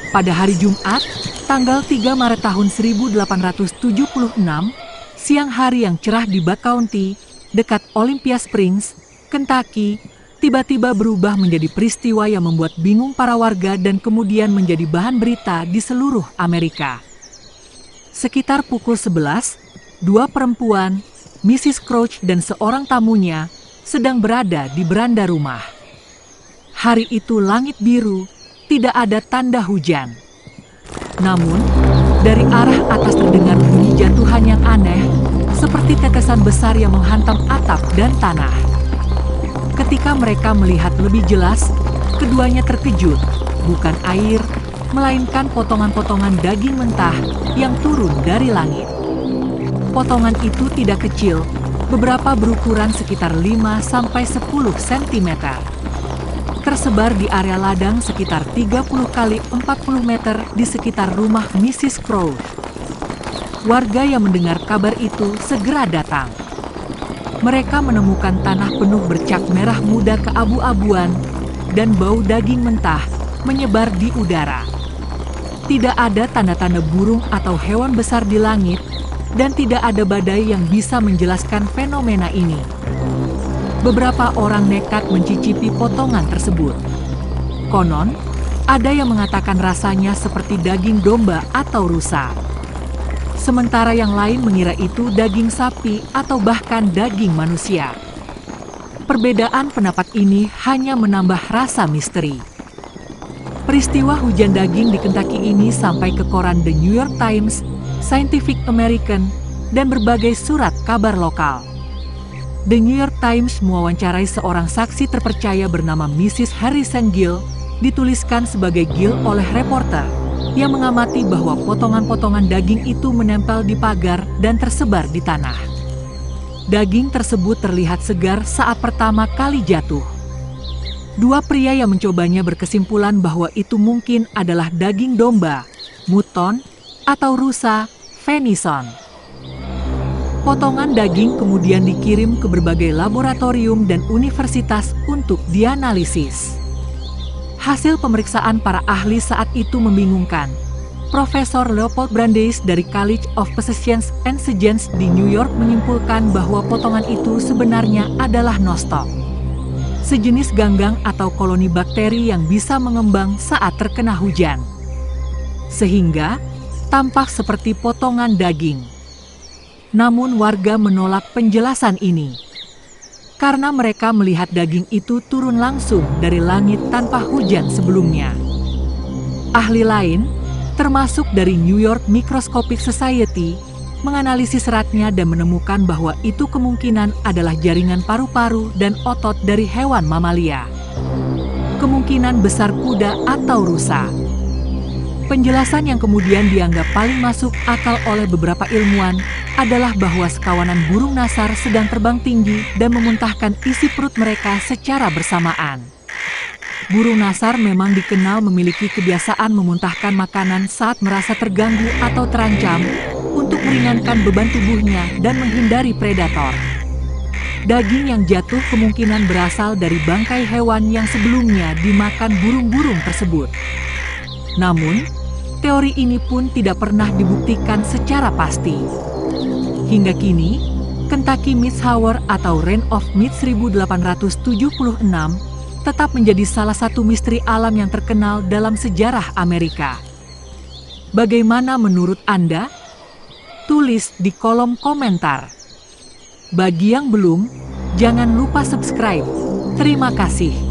Pada hari Jumat, tanggal 3 Maret tahun 1876, siang hari yang cerah di Buck County, dekat Olympia Springs, Kentucky, tiba-tiba berubah menjadi peristiwa yang membuat bingung para warga dan kemudian menjadi bahan berita di seluruh Amerika. Sekitar pukul 11, dua perempuan, Mrs. Crouch dan seorang tamunya, sedang berada di beranda rumah. Hari itu langit biru, tidak ada tanda hujan. Namun, dari arah atas terdengar bunyi jatuhan yang aneh, seperti tetesan besar yang menghantam atap dan tanah. Ketika mereka melihat lebih jelas, keduanya terkejut, bukan air, melainkan potongan-potongan daging mentah yang turun dari langit. Potongan itu tidak kecil, beberapa berukuran sekitar 5–10 cm. Tersebar di area ladang sekitar 30×40 meter di sekitar rumah Mrs. Crouch. Warga yang mendengar kabar itu segera datang. Mereka menemukan tanah penuh bercak merah muda keabu-abuan dan bau daging mentah menyebar di udara. Tidak ada tanda-tanda burung atau hewan besar di langit, dan tidak ada badai yang bisa menjelaskan fenomena ini. Beberapa orang nekat mencicipi potongan tersebut. Konon, ada yang mengatakan rasanya seperti daging domba atau rusa. Sementara yang lain mengira itu daging sapi atau bahkan daging manusia. Perbedaan pendapat ini hanya menambah rasa misteri. Peristiwa hujan daging di Kentucky ini sampai ke koran The New York Times, Scientific American, dan berbagai surat kabar lokal. The New York Times mewawancarai seorang saksi terpercaya bernama Mrs. Harrison Gill, dituliskan sebagai Gill oleh reporter, yang mengamati bahwa potongan-potongan daging itu menempel di pagar dan tersebar di tanah. Daging tersebut terlihat segar saat pertama kali jatuh. Dua pria yang mencobanya berkesimpulan bahwa itu mungkin adalah daging domba, mutton, atau rusa, venison. Potongan daging kemudian dikirim ke berbagai laboratorium dan universitas untuk dianalisis. Hasil pemeriksaan para ahli saat itu membingungkan. Profesor Leopold Brandeis dari College of Physicians and Surgeons di New York menyimpulkan bahwa potongan itu sebenarnya adalah nostoc, sejenis ganggang atau koloni bakteri yang bisa mengembang saat terkena hujan, sehingga tampak seperti potongan daging. Namun warga menolak penjelasan ini, karena mereka melihat daging itu turun langsung dari langit tanpa hujan sebelumnya. Ahli lain, termasuk dari New York Microscopic Society, menganalisis seratnya dan menemukan bahwa itu kemungkinan adalah jaringan paru-paru dan otot dari hewan mamalia. Kemungkinan besar kuda atau rusa. Penjelasan yang kemudian dianggap paling masuk akal oleh beberapa ilmuwan adalah bahwa sekawanan burung nasar sedang terbang tinggi dan memuntahkan isi perut mereka secara bersamaan. Burung nasar memang dikenal memiliki kebiasaan memuntahkan makanan saat merasa terganggu atau terancam untuk meringankan beban tubuhnya dan menghindari predator. Daging yang jatuh kemungkinan berasal dari bangkai hewan yang sebelumnya dimakan burung-burung tersebut. Namun, teori ini pun tidak pernah dibuktikan secara pasti. Hingga kini, Kentucky Meat Hour atau Reign of Meat 1876 tetap menjadi salah satu misteri alam yang terkenal dalam sejarah Amerika. Bagaimana menurut Anda? Tulis di kolom komentar. Bagi yang belum, jangan lupa subscribe. Terima kasih.